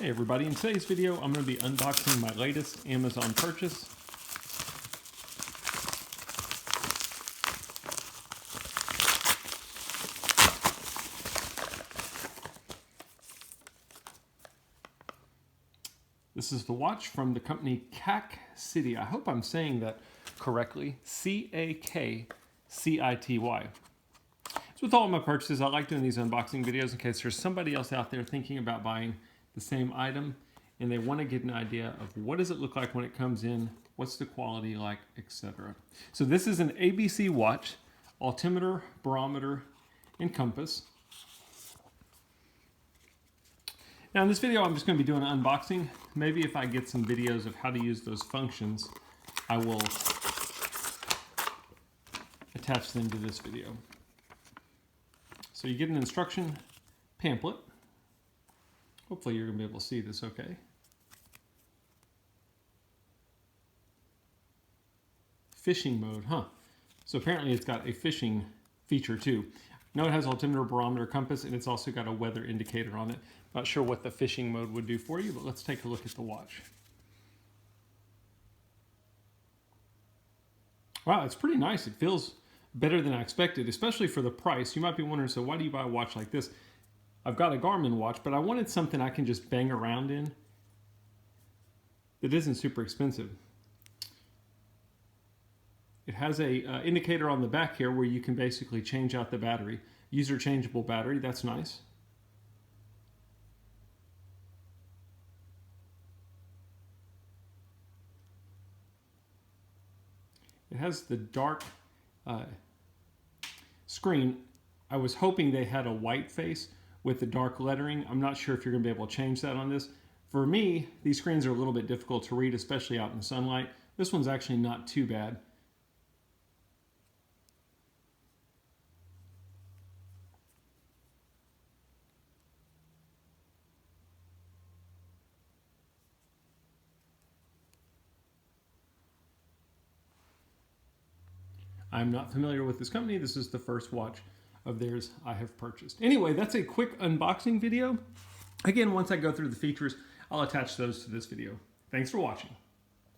Hey everybody, in today's video I'm going to be unboxing my latest Amazon purchase. This is the watch from the company CakCity. I hope I'm saying that correctly. CakCity. So with all of my purchases, I like doing these unboxing videos in case there's somebody else out there thinking about buying the same item and they want to get an idea of what does it look like when it comes in, what's the quality like, etc. So this is an ABC watch, altimeter, barometer, and compass. Now in this video I'm just going to be doing an unboxing. Maybe if I get some videos of how to use those functions, I will attach them to this video. So you get an instruction pamphlet. Hopefully you're going to be able to see this okay. Fishing mode, huh? So apparently it's got a fishing feature too. Now it has altimeter, barometer, compass, and it's also got a weather indicator on it. Not sure what the fishing mode would do for you, but let's take a look at the watch. Wow, it's pretty nice. It feels better than I expected, especially for the price. You might be wondering, so why do you buy a watch like this? I've got a Garmin watch, but I wanted something I can just bang around in that isn't super expensive. It has a indicator on the back here where you can basically change out the battery. User changeable battery, that's nice. It has the dark screen. I was hoping they had a white face with the dark lettering. I'm not sure if you're going to be able to change that on this. For me, these screens are a little bit difficult to read, especially out in sunlight. This one's actually not too bad. I'm not familiar with this company. This is the first watch of theirs I have purchased. Anyway, that's a quick unboxing video. Again, once I go through the features, I'll attach those to this video. Thanks for watching.